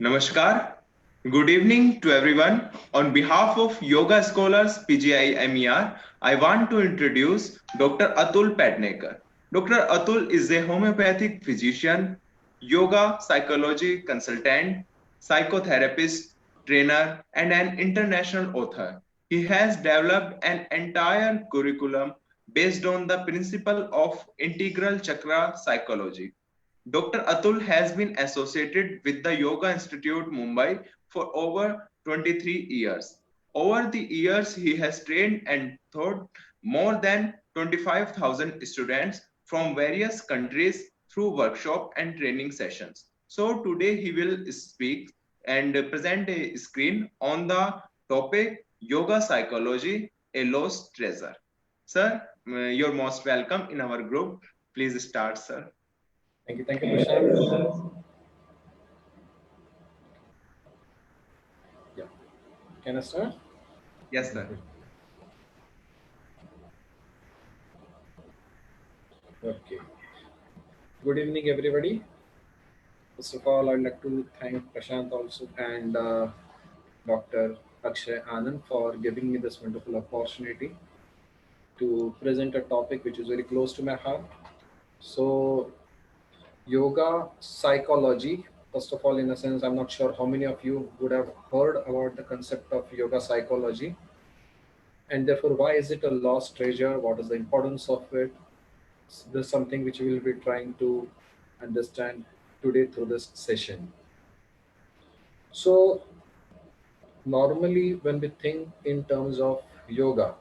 Namaskar. Good evening to everyone. On behalf of Yoga Scholars PGI MER, I want to introduce Dr. Atul Patnekar. Dr. Atul is a homeopathic physician, yoga psychology consultant, psychotherapist, trainer, and an international author. He has developed an entire curriculum based on the principle of integral chakra psychology. Dr. Atul has been associated with the Yoga Institute Mumbai for over 23 years. Over the years, he has trained and taught more than 25,000 students from various countries through workshop and training sessions. So today he will speak and present a screen on the topic Yoga Psychology, a Lost Treasure. Sir, you're most welcome in our group. Please start, sir. Thank you, Prashant. Yeah, can I start? Yes, sir. Okay. Good evening, everybody. First of all, I'd like to thank Prashant also and Dr. Akshay Anand for giving me this wonderful opportunity to present a topic which is very close to my heart. So, yoga psychology. First of all, in a sense, I'm not sure how many of you would have heard about the concept of yoga psychology, and therefore, why is it a lost treasure? What is the importance of it? This is something which we will be trying to understand today through this session. So, normally, when we think in terms of yoga,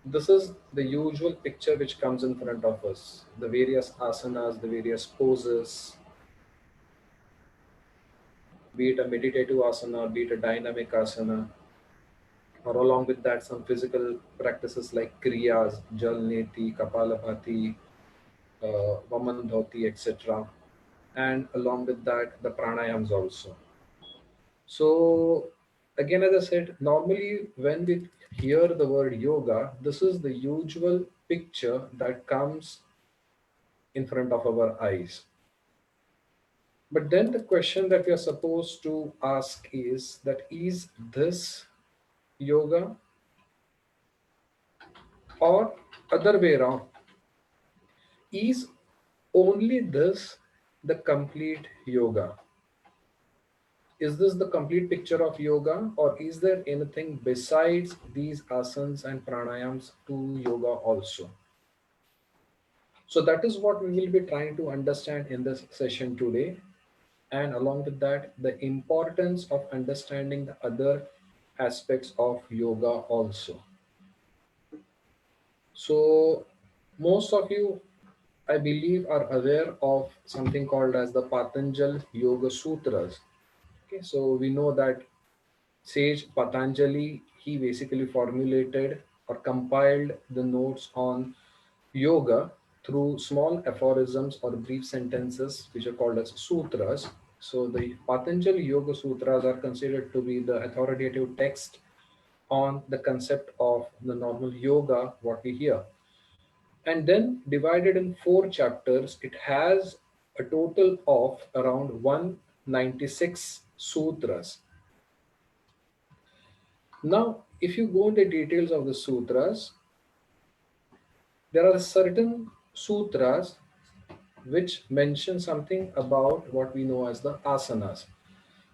this is the usual picture which comes in front of us, the various asanas, the various poses, be it a meditative asana, be it a dynamic asana, or along with that, some physical practices like kriyas, jalneti, kapalabhati, vaman dhoti, etc. And along with that, the pranayams also. So, again, as I said, normally when we hear the word yoga, this is the usual picture that comes in front of our eyes. But then the question that we are supposed to ask is this yoga or other way around? Is only this the complete yoga? Is this the complete picture of yoga, or is there anything besides these asanas and pranayams to yoga also? So, that is what we will be trying to understand in this session today. And along with that, the importance of understanding the other aspects of yoga also. So, most of you, I believe, are aware of something called as the Patanjali Yoga Sutras. Okay, so we know that sage Patanjali, he basically formulated or compiled the notes on yoga through small aphorisms or brief sentences which are called as sutras. So the Patanjali Yoga Sutras are considered to be the authoritative text on the concept of the normal yoga, what we hear. And then divided in four chapters, it has a total of around 196 sutras. Now, if you go into details of the sutras, there are certain sutras which mention something about what we know as the asanas.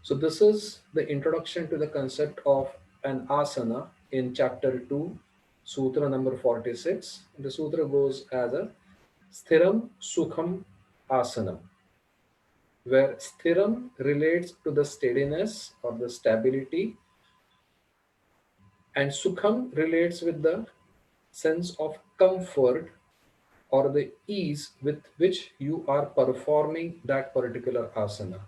So, this is the introduction to the concept of an asana in chapter 2, sutra number 46. The sutra goes as a Sthiram Sukham Asanam, where Sthiram relates to the steadiness or the stability, and Sukham relates with the sense of comfort or the ease with which you are performing that particular asana.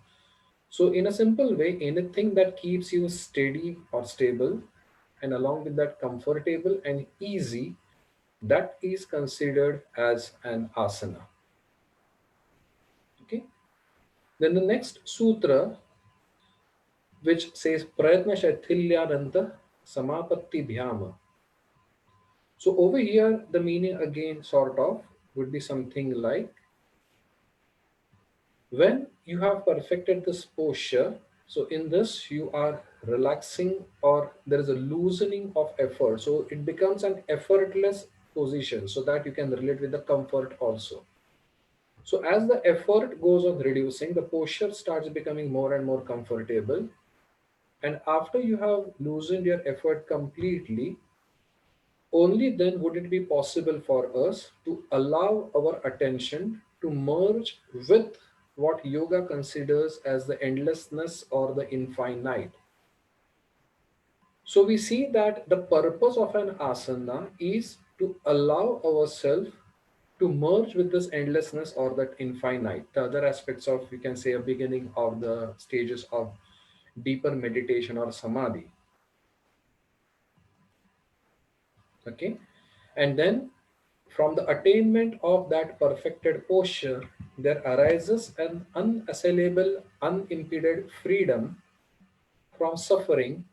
So, in a simple way, anything that keeps you steady or stable, and along with that, comfortable and easy, that is considered as an asana. Okay. Then the next sutra, which says Prayatna Shaithilyananta Samapatti Bhyama. So, over here, the meaning again, sort of, would be something like when you have perfected this posture. So in this, you are relaxing or there is a loosening of effort. So it becomes an effortless position so that you can relate with the comfort also. So as the effort goes on reducing, the posture starts becoming more and more comfortable. And after you have loosened your effort completely, only then would it be possible for us to allow our attention to merge with what yoga considers as the endlessness or the infinite. So we see that the purpose of an asana is to allow ourselves to merge with this endlessness or that infinite. The other aspects of, we can say, a beginning of the stages of deeper meditation or samadhi. Okay. And then from the attainment of that perfected posture, there arises an unassailable, unimpeded freedom from suffering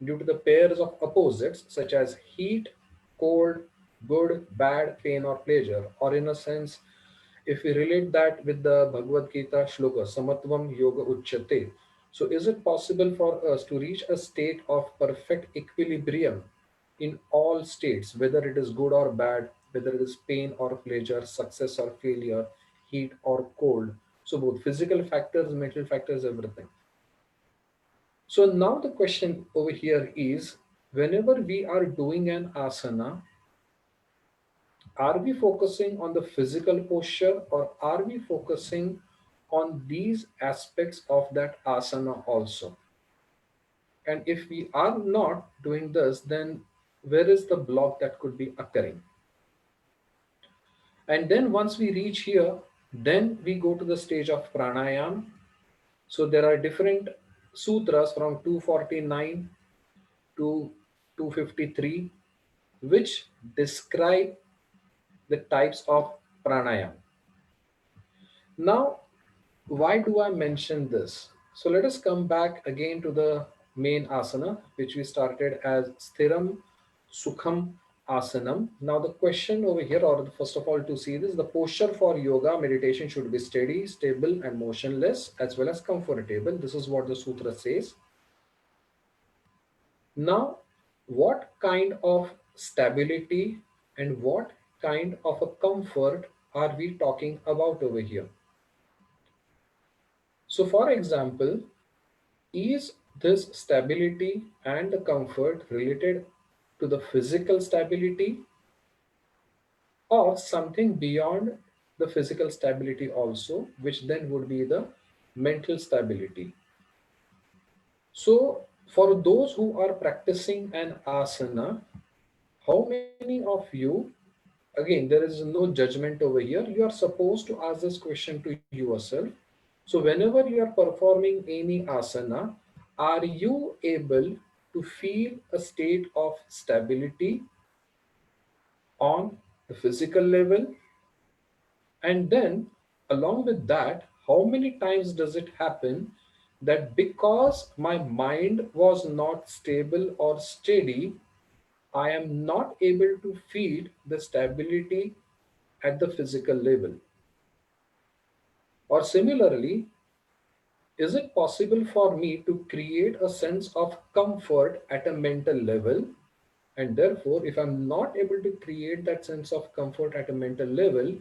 due to the pairs of opposites such as heat, cold, good, bad, pain, or pleasure. Or, in a sense, if we relate that with the Bhagavad Gita shloka, Samatvam Yoga Uchyate. So, is it possible for us to reach a state of perfect equilibrium in all states, whether it is good or bad, whether it is pain or pleasure, success or failure, heat or cold? So, both physical factors, mental factors, everything. So now the question over here is, whenever we are doing an asana, are we focusing on the physical posture or are we focusing on these aspects of that asana also? And if we are not doing this, then where is the block that could be occurring? And then once we reach here, then we go to the stage of pranayam. So there are different sutras from 249 to 253 which describe the types of pranayam. Now, why do I mention this? So let us come back again to the main asana, which we started as Sthiram Sukham Asanam. Now, the question over here, or first of all, to see this, the posture for yoga meditation should be steady, stable, and motionless, as well as comfortable. This is what the sutra says. Now, what kind of stability and what kind of a comfort are we talking about over here? So, for example, is this stability and the comfort related to the physical stability or something beyond the physical stability also, which then would be the mental stability? So, for those who are practicing an asana, how many of you, again, there is no judgment over here, you are supposed to ask this question to yourself. So, whenever you are performing any asana, are you able to feel a state of stability on the physical level? And then, along with that, how many times does it happen that because my mind was not stable or steady, I am not able to feel the stability at the physical level? Or similarly, is it possible for me to create a sense of comfort at a mental level? And therefore, if I'm not able to create that sense of comfort at a mental level,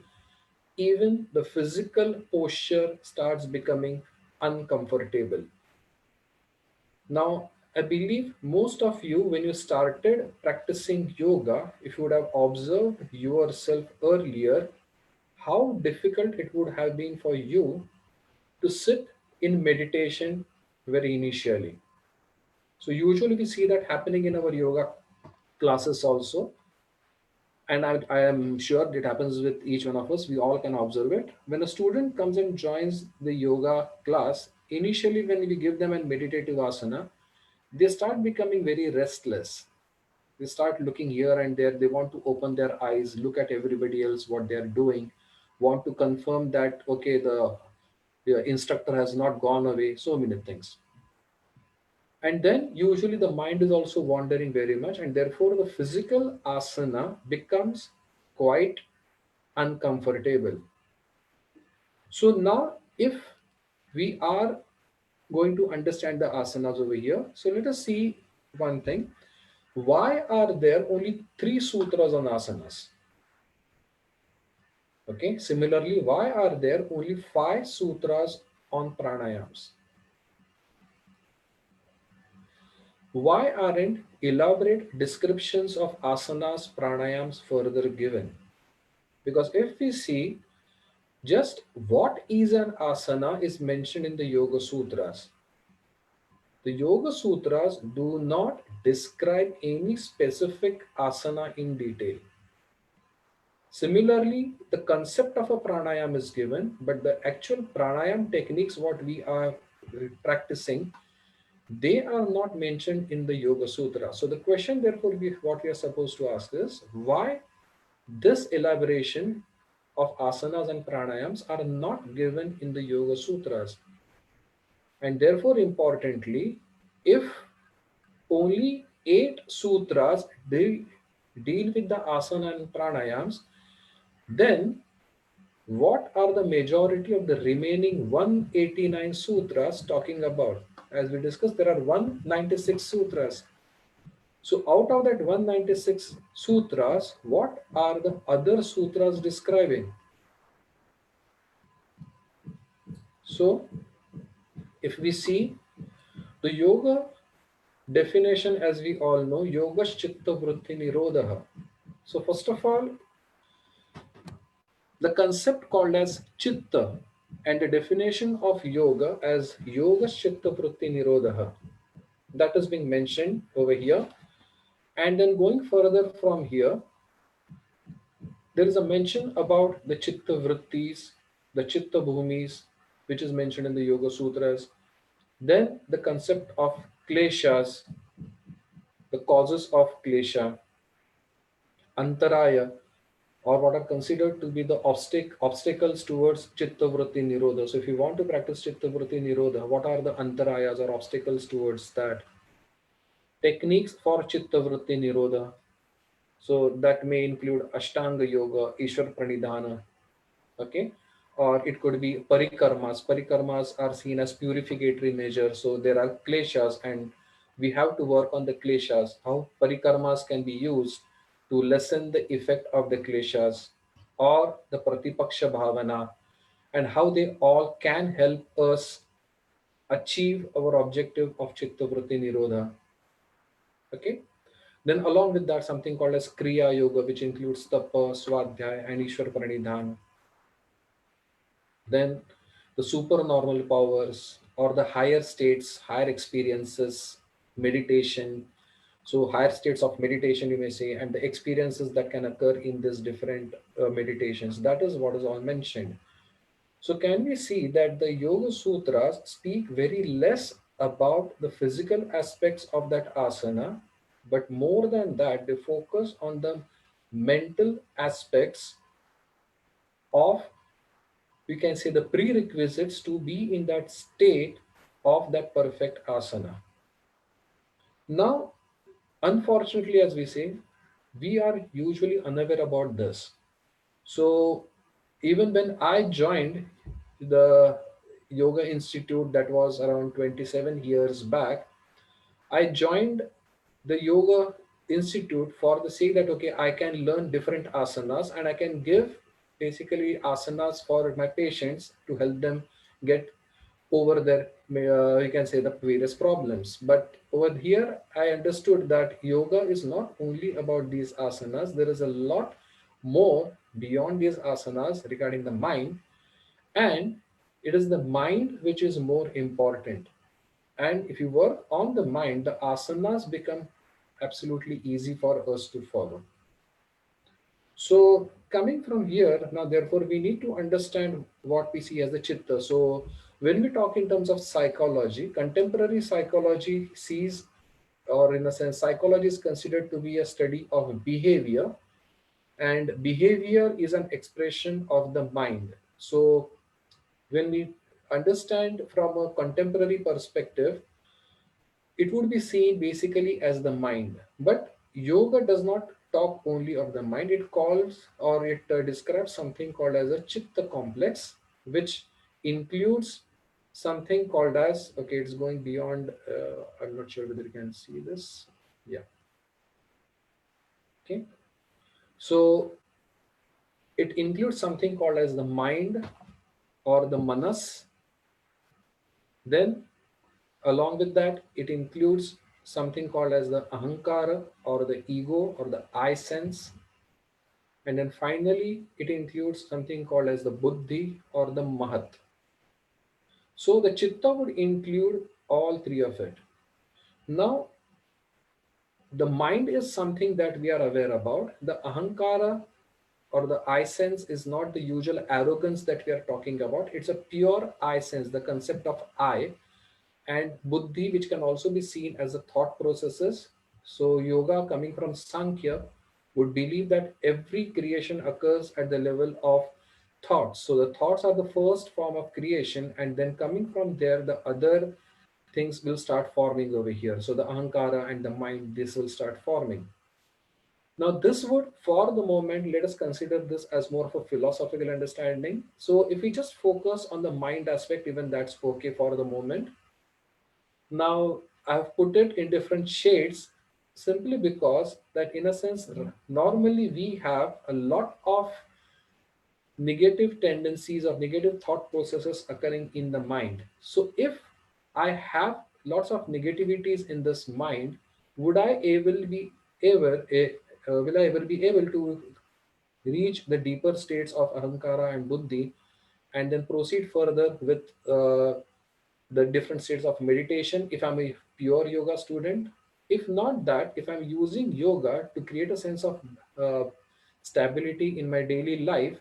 even the physical posture starts becoming uncomfortable. Now, I believe most of you, when you started practicing yoga, if you would have observed yourself earlier, how difficult it would have been for you to sit in meditation very initially. So, usually we see that happening in our yoga classes also. And I am sure it happens with each one of us. We all can observe it. When a student comes and joins the yoga class, initially, when we give them a meditative asana, they start becoming very restless. They start looking here and there. They want to open their eyes, look at everybody else, what they are doing, want to confirm that, okay, the instructor has not gone away, so many things. And then usually the mind is also wandering very much, and therefore the physical asana becomes quite uncomfortable. So now, if we are going to understand the asanas over here. So let us see one thing. Why are there only three sutras on asanas? Okay. Similarly, why are there only five sutras on pranayams? Why aren't elaborate descriptions of asanas, pranayams further given? Because if we see just what is an asana is mentioned in the Yoga Sutras. The Yoga Sutras do not describe any specific asana in detail. Similarly, the concept of a pranayam is given, but the actual pranayam techniques, what we are practicing, they are not mentioned in the Yoga Sutra. So the question, therefore, what we are supposed to ask is why this elaboration of asanas and pranayams are not given in the Yoga Sutras. And therefore, importantly, if only 8 sutras deal with the asana and pranayams, then what are the majority of the remaining 189 sutras talking about? As we discussed, there are 196 sutras. So, out of that 196 sutras, what are the other sutras describing? So, if we see the yoga definition, as we all know, yoga chitta vritti nirodha. So, first of all, the concept called as chitta and the definition of yoga as yoga chitta vritti nirodha, that is being mentioned over here. And then going further from here, there is a mention about the chitta vrittis, the chitta bhumis, which is mentioned in the Yoga Sutras. Then the concept of kleshas, the causes of klesha, antaraya, or what are considered to be the obstacles towards chitta vritti nirodha. So if you want to practice chitta vritti nirodha, what are the antarayas or obstacles towards that? Techniques for chitta vritti nirodha. So that may include Ashtanga Yoga, Ishwar Pranidhana, okay? Or it could be parikarmas. Parikarmas are seen as purificatory measures. So there are kleshas, and we have to work on the kleshas, how parikarmas can be used to lessen the effect of the kleshas, or the pratipaksha bhavana, and how they all can help us achieve our objective of chitta vritti nirodha. Okay. Then along with that, something called as Kriya Yoga, which includes Tapa, Swadhyaya, and Ishwar Pranidhan. Then the supernormal powers or the higher states, higher experiences, meditation. So higher states of meditation, you may say, and the experiences that can occur in these different meditations. That is what is all mentioned. So can we see that the Yoga Sutras speak very less about the physical aspects of that asana, but more than that, they focus on the mental aspects of, we can say, the prerequisites to be in that state of that perfect asana. Now, unfortunately, as we say, we are usually unaware about this. So even when I joined the yoga institute, that was around 27 years back, I joined the yoga institute for the sake that okay, I can learn different asanas and I can give basically asanas for my patients to help them get over their we can say the various problems. But over here I understood that yoga is not only about these asanas, there is a lot more beyond these asanas regarding the mind, and it is the mind which is more important. And if you work on the mind, the asanas become absolutely easy for us to follow. So coming from here, now therefore we need to understand what we see as the chitta. So when we talk in terms of psychology, contemporary psychology sees, or in a sense, psychology is considered to be a study of behavior, and behavior is an expression of the mind. So when we understand from a contemporary perspective, it would be seen basically as the mind. But yoga does not talk only of the mind, it calls or it describes something called as a chitta complex, which includes something called as, okay, it's going beyond, I'm not sure whether you can see this. Yeah. Okay, so it includes something called as the mind or the manas. Then along with that, it includes something called as the ahankara or the ego or the I sense. And then finally, it includes something called as the buddhi or the mahat. So the chitta would include all three of it. Now, the mind is something that we are aware about. The ahankara or the I sense is not the usual arrogance that we are talking about. It's a pure I sense, the concept of I, and buddhi, which can also be seen as the thought processes. So, yoga coming from Sankhya would believe that every creation occurs at the level of thoughts. So, the thoughts are the first form of creation, and then coming from there, the other things will start forming over here. So, the ahankara and the mind, this will start forming. Now, this would, for the moment, let us consider this as more of a philosophical understanding. So, if we just focus on the mind aspect, even that's okay for the moment. Now, I've put it in different shades simply because that, in a sense, normally we have a lot of negative tendencies or negative thought processes occurring in the mind. So, if I have lots of negativities in this mind, would I able be ever will I ever be able to reach the deeper states of ahankara and buddhi, and then proceed further with the different states of meditation if I'm a pure yoga student? If not that, if I'm using yoga to create a sense of uh, stability in my daily life,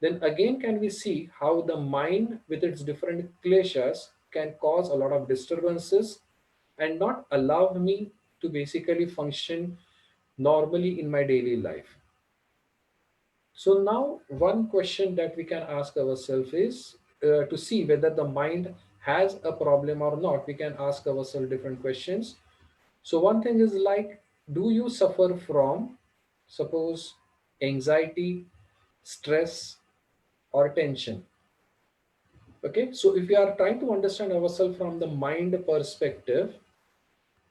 then again can we see how the mind with its different kleshas can cause a lot of disturbances and not allow me to basically function normally in my daily life. So now one question that we can ask ourselves is, to see whether the mind has a problem or not, we can ask ourselves different questions. So one thing is like, do you suffer from, suppose, anxiety, stress, or tension? Okay, so if we are trying to understand ourselves from the mind perspective,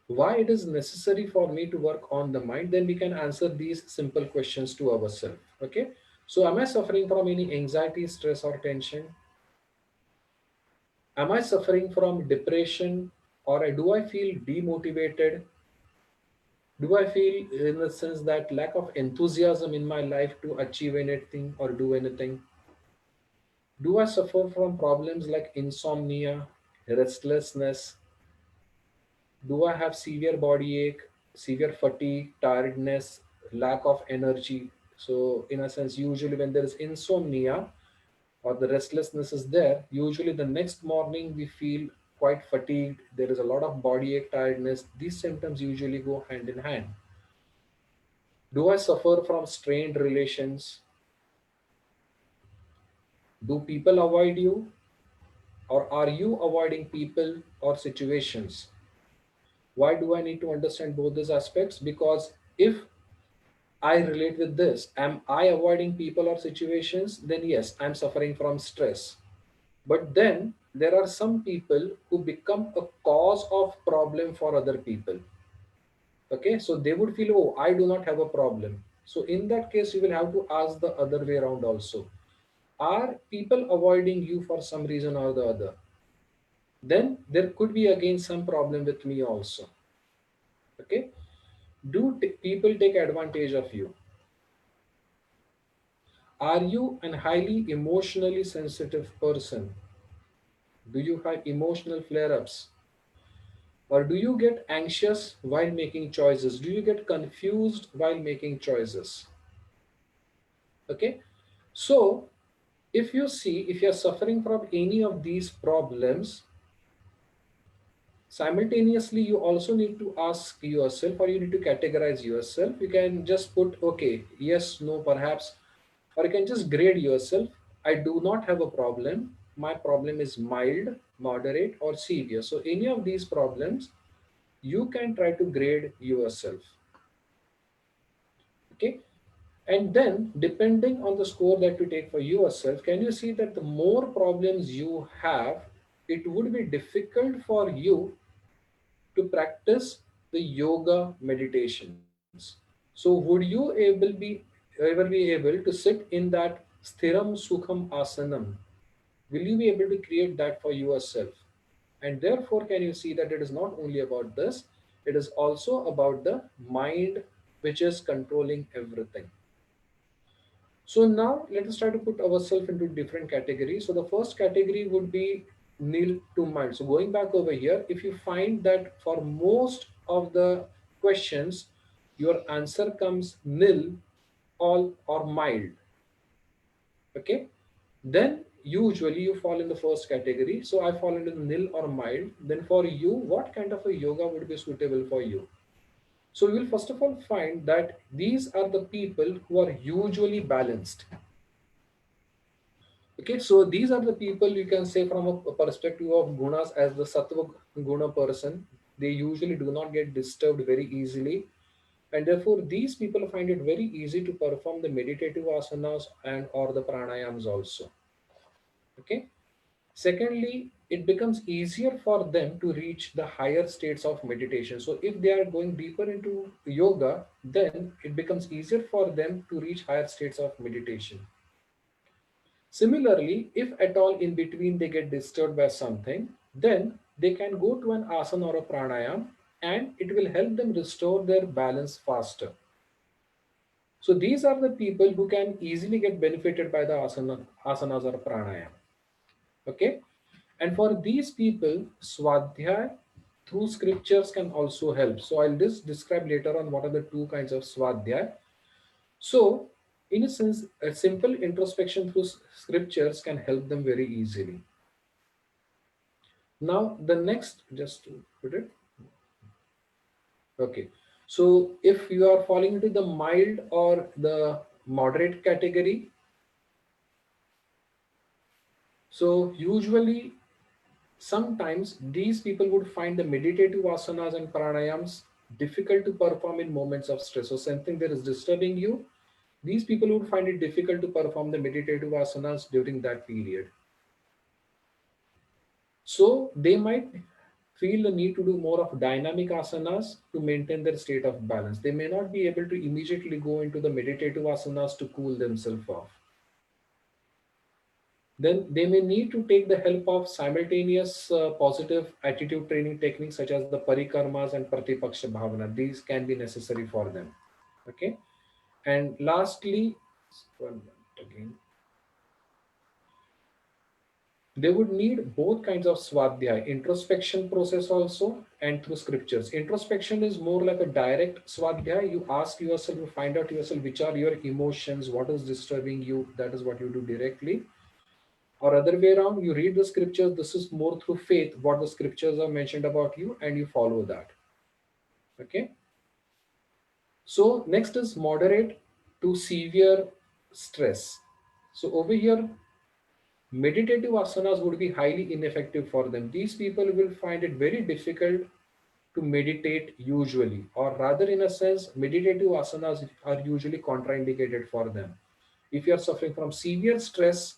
why it is necessary for me to work on the mind, then we can answer these simple questions to ourselves. Okay, so am I suffering from any anxiety, stress, or tension? Am I suffering from depression, or do I feel demotivated? Do I feel, in the sense, that lack of enthusiasm in my life to achieve anything or do anything? Do I suffer from problems like insomnia, restlessness? Do I have severe body ache, severe fatigue, tiredness, lack of energy? So, in a sense, usually when there is insomnia or the restlessness is there, usually the next morning we feel quite fatigued. There is a lot of body ache, tiredness. These symptoms usually go hand in hand. Do I suffer from strained relations? Do people avoid you, or are you avoiding people or situations? Why do I need to understand both these aspects? Because if I relate with this, am I avoiding people or situations? Then yes, I'm suffering from stress. But then there are some people who become a cause of problem for other people. Okay, so they would feel, oh, I do not have a problem. So in that case, you will have to ask the other way around also. Are people avoiding you for some reason or the other? Then there could be again some problem with me also. Okay, do people take advantage of you? Are you an highly emotionally sensitive person? Do you have emotional flare ups? Or do you get anxious while making choices? Do you get confused while making choices? Okay, so if you see, if you're suffering from any of these problems, simultaneously you also need to ask yourself, or you need to categorize yourself. You can just put, okay, yes, no, perhaps, or you can just grade yourself. I do not have a problem. My problem is mild, moderate, or severe. So any of these problems, you can try to grade yourself. Okay, and then depending on the score that you take for yourself, can you see that the more problems you have, it would be difficult for you to practice the yoga meditations. So would you ever be able to sit in that sthiram sukham asanam? Will you be able to create that for yourself? And therefore, can you see that it is not only about this, it is also about the mind which is controlling everything. So now let us try to put ourselves into different categories. So the first category would be nil to mild. So going back over here, if you find that for most of the questions, your answer comes nil, all, or mild, okay, then usually you fall in the first category. So I fall into the nil or mild. Then for you, what kind of a yoga would be suitable for you? So you will first of all find that these are the people who are usually balanced. Okay, so these are the people you can say from a perspective of gunas as the sattva guna person. They usually do not get disturbed very easily, and therefore these people find it very easy to perform the meditative asanas and or the pranayams also. Okay. Secondly, it becomes easier for them to reach the higher states of meditation. So if they are going deeper into yoga, then it becomes easier for them to reach higher states of meditation. Similarly, if at all in between they get disturbed by something, then they can go to an asana or a pranayam and it will help them restore their balance faster. So these are the people who can easily get benefited by the asanas or pranayam. Okay. And for these people, swadhyay through scriptures can also help. So I'll just describe later on what are the two kinds of swadhyay. So, in a sense, a simple introspection through scriptures can help them very easily. Now, the next, just to put it, okay. So, if you are falling into the mild or the moderate category, so usually sometimes these people would find the meditative asanas and pranayams difficult to perform in moments of stress. So, something that is disturbing you, these people would find it difficult to perform the meditative asanas during that period. So they might feel the need to do more of dynamic asanas to maintain their state of balance. They may not be able to immediately go into the meditative asanas to cool themselves off. Then they may need to take the help of simultaneous positive attitude training techniques such as the parikarmas and pratipaksha bhavana. These can be necessary for them. Okay. And lastly, one minute again. They would need both kinds of swadhyay, introspection process also and through scriptures. Introspection is more like a direct swadhyay. You ask yourself, you find out yourself which are your emotions, what is disturbing you. That is what you do directly. Or other way around, you read the scriptures. This is more through faith, what the scriptures are mentioned about you, and you follow that. Okay. So next is moderate to severe stress. So over here, meditative asanas would be highly ineffective for them. These people will find it very difficult to meditate usually, or rather, in a sense, meditative asanas are usually contraindicated for them. If you are suffering from severe stress,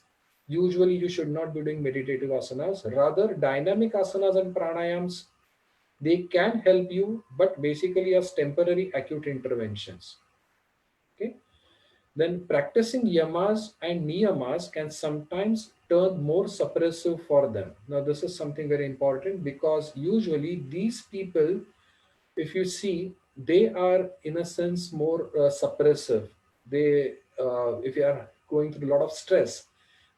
usually you should not be doing meditative asanas. Rather, dynamic asanas and pranayams, they can help you, but basically as temporary acute interventions. Okay. Then practicing yamas and niyamas can sometimes turn more suppressive for them. Now, this is something very important because usually these people, if you see, they are in a sense more suppressive. They, if you are going through a lot of stress,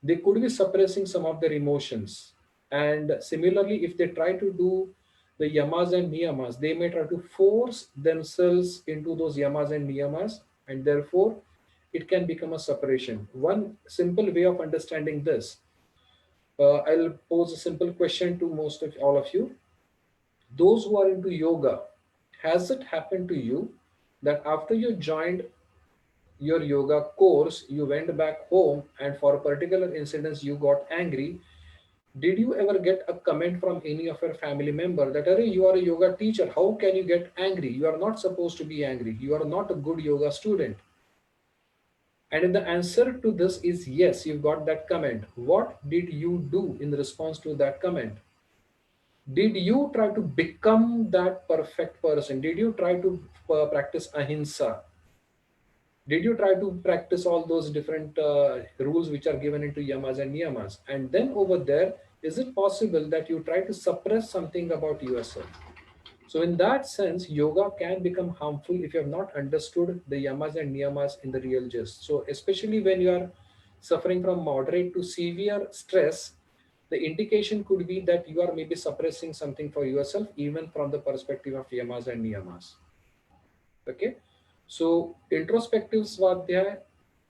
they could be suppressing some of their emotions. And similarly, if they try to do the yamas and niyamas, they may try to force themselves into those yamas and niyamas, and therefore it can become a separation. One simple way of understanding this, I'll pose a simple question to most of all of you. Those who are into yoga, has it happened to you that after you joined your yoga course, you went back home and for a particular incident you got angry? Did you ever get a comment from any of your family member that, Arey, you are a yoga teacher, how can you get angry? You are not supposed to be angry. You are not a good yoga student. And if the answer to this is yes, you've got that comment, what did you do in response to that comment? Did you try to become that perfect person? Did you try to practice ahimsa? Did you try to practice all those different rules which are given into yamas and niyamas? And then over there, is it possible that you try to suppress something about yourself? So, in that sense, yoga can become harmful if you have not understood the yamas and niyamas in the real gist. So, especially when you are suffering from moderate to severe stress, the indication could be that you are maybe suppressing something for yourself, even from the perspective of yamas and niyamas. Okay, so introspective swadhyay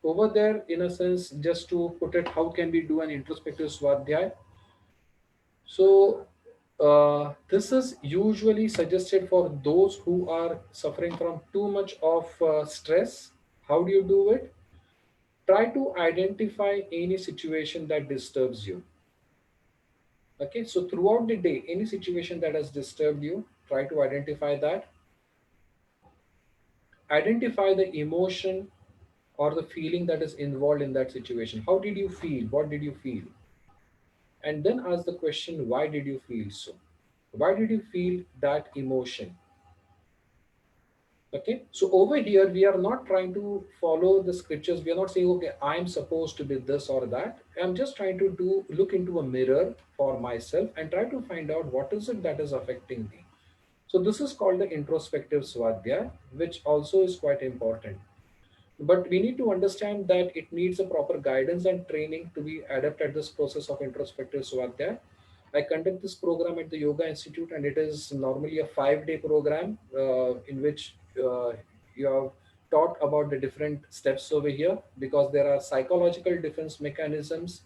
over there, in a sense, just to put it, how can we do an introspective swadhyay? So, this is usually suggested for those who are suffering from too much of stress. How do you do it? Try to identify any situation that disturbs you. Okay, so throughout the day, any situation that has disturbed you, try to identify that. Identify the emotion or the feeling that is involved in that situation. How did you feel? What did you feel? And then ask the question, why did you feel so? Why did you feel that emotion? Okay, so over here we are not trying to follow the scriptures. We are not saying, okay, I'm supposed to be this or that. I'm just trying to do look into a mirror for myself and try to find out what is it that is affecting me. So this is called the introspective swadhyay, which also is quite important. But we need to understand that it needs a proper guidance and training to be adept at this process of introspective swadhyay. I conduct this program at the Yoga Institute, and it is normally a 5-day program in which you have taught about the different steps over here, because there are psychological defense mechanisms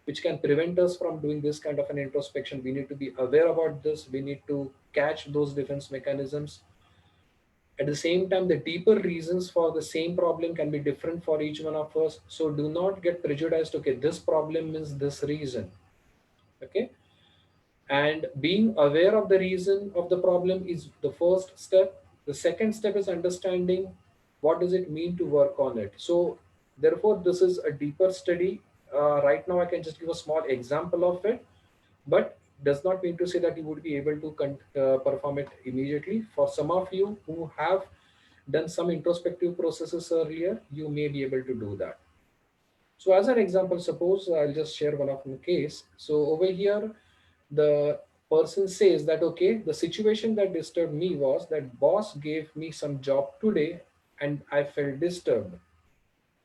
which can prevent us from doing this kind of an introspection. We need to be aware about this. We need to catch those defense mechanisms. At the same time, the deeper reasons for the same problem can be different for each one of us. So do not get prejudiced. Okay, this problem is this reason. Okay, and being aware of the reason of the problem is the first step. The second step is understanding what does it mean to work on it. So therefore, this is a deeper study. Right now, I can just give a small example of it, but does not mean to say that you would be able to perform it immediately. For some of you who have done some introspective processes earlier, you may be able to do that. So as an example, suppose I'll just share one of the case. So over here, the person says that, okay, the situation that disturbed me was that boss gave me some job today and I felt disturbed.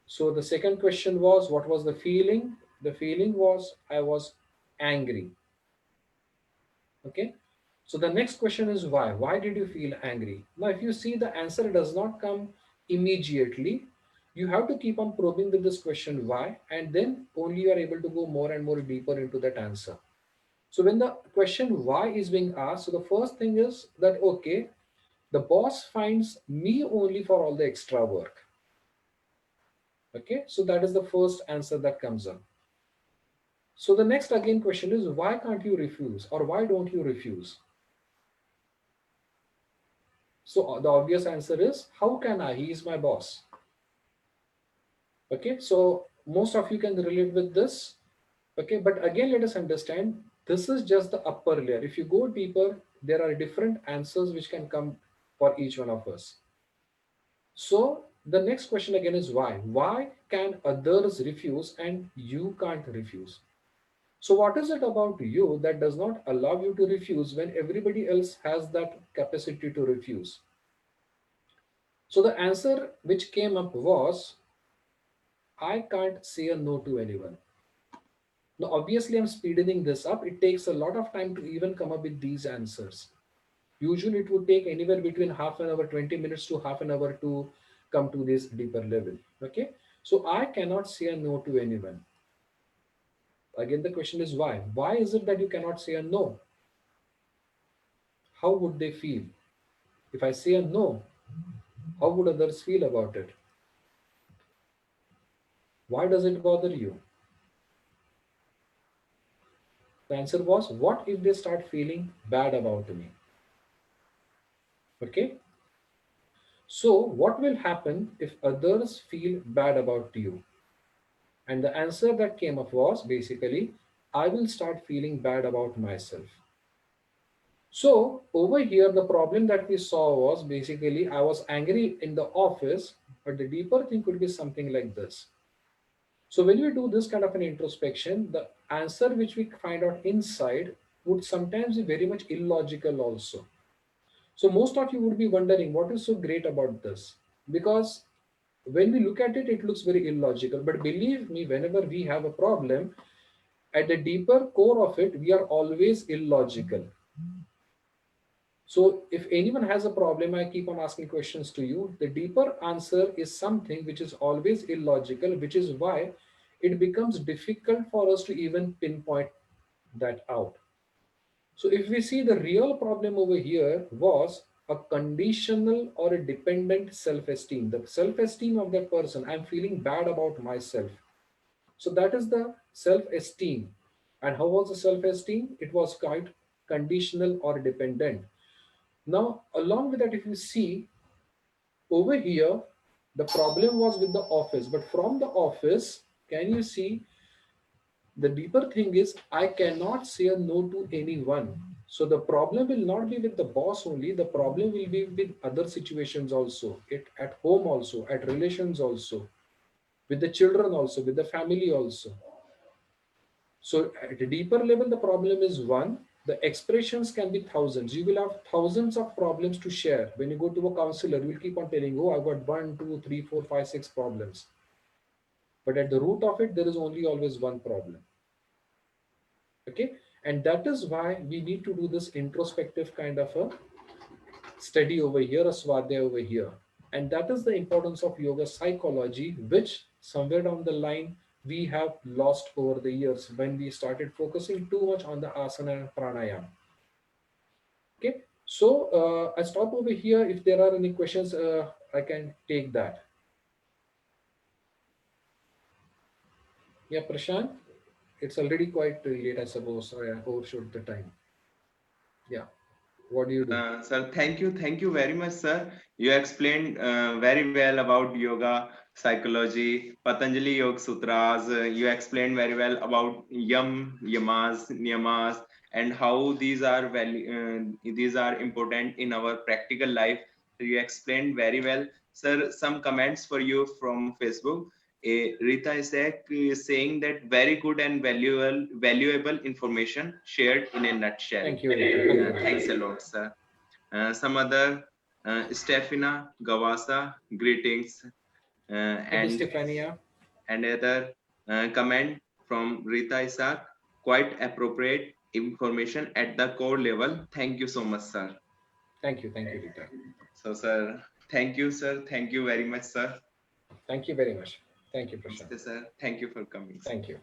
So the second question was, what was the feeling? The feeling was I was angry. Okay. So the next question is why? Why did you feel angry? Now, if you see the answer does not come immediately, you have to keep on probing with this question why, and then only you are able to go more and more deeper into that answer. So when the question why is being asked, so the first thing is that, okay, the boss finds me only for all the extra work. Okay, so that is the first answer that comes up. So the next again question is, why can't you refuse, or why don't you refuse? So the obvious answer is, how can I? He is my boss. Okay, so most of you can relate with this. Okay, but again, let us understand this is just the upper layer. If you go deeper, there are different answers which can come for each one of us. So the next question again is why? Why can others refuse and you can't refuse? So what is it about you that does not allow you to refuse when everybody else has that capacity to refuse? So the answer which came up was, I can't say a no to anyone. Now, obviously, I'm speeding this up. It takes a lot of time to even come up with these answers. Usually, it would take anywhere between half an hour, 20 minutes to half an hour to come to this deeper level. Okay. So, I cannot say a no to anyone. Again, the question is why? Why is it that you cannot say a no? How would they feel? If I say a no, how would others feel about it? Why does it bother you? The answer was, what if they start feeling bad about me? Okay. So what will happen if others feel bad about you? And the answer that came up was basically, I will start feeling bad about myself. So over here, the problem that we saw was basically I was angry in the office, but the deeper thing could be something like this. So when we do this kind of an introspection, the answer which we find out inside would sometimes be very much illogical also. So most of you would be wondering what is so great about this? Because when we look at it, it looks very illogical. But believe me, whenever we have a problem, at the deeper core of it, we are always illogical. So if anyone has a problem, I keep on asking questions to you. The deeper answer is something which is always illogical, which is why it becomes difficult for us to even pinpoint that out. So if we see the real problem over here was a conditional or a dependent self-esteem. The self-esteem of that person, I'm feeling bad about myself. So that is the self-esteem. And how was the self-esteem? It was quite conditional or dependent. Now, along with that, if you see over here, the problem was with the office, but from the office, can you see the deeper thing is I cannot say a no to anyone. So the problem will not be with the boss only, the problem will be with other situations also, it at home also, at relations also, with the children also, with the family also. So at a deeper level, the problem is one. The expressions can be thousands. You will have thousands of problems to share. When you go to a counselor, you will keep on telling, oh, I've got one, two, three, four, five, six problems. But at the root of it, there is only always one problem. Okay. And that is why we need to do this introspective kind of a study over here, a swadhyaya over here. And that is the importance of yoga psychology, which somewhere down the line we have lost over the years when we started focusing too much on the asana and pranayama. Okay, so I stop over here. If there are any questions, I can take that. Yeah, Prashant, it's already quite late, I suppose. Sorry, I overshot the time. Yeah, what do you do? Sir, thank you very much, sir. You explained very well about yoga, psychology, Patanjali Yoga Sutras. You explained very well about yamas, niyamas, and how these are important in our practical life. So you explained very well, sir. Some comments for you from Facebook. Rita Isaac is saying that very good and valuable information shared in a nutshell. Thank you, Rita. Thank you, Thanks a Rita. lot, sir. Some other Stefina Gavasa greetings Thank you, Stefania. and other comment from Rita Isaac, quite appropriate information at the core level. Thank you so much, sir. Thank you, Rita. So sir, thank you, sir. Thank you very much, sir. Thank you very much. Thank you, Prashant. Namaste, sir. Thank you for coming, sir. Thank you.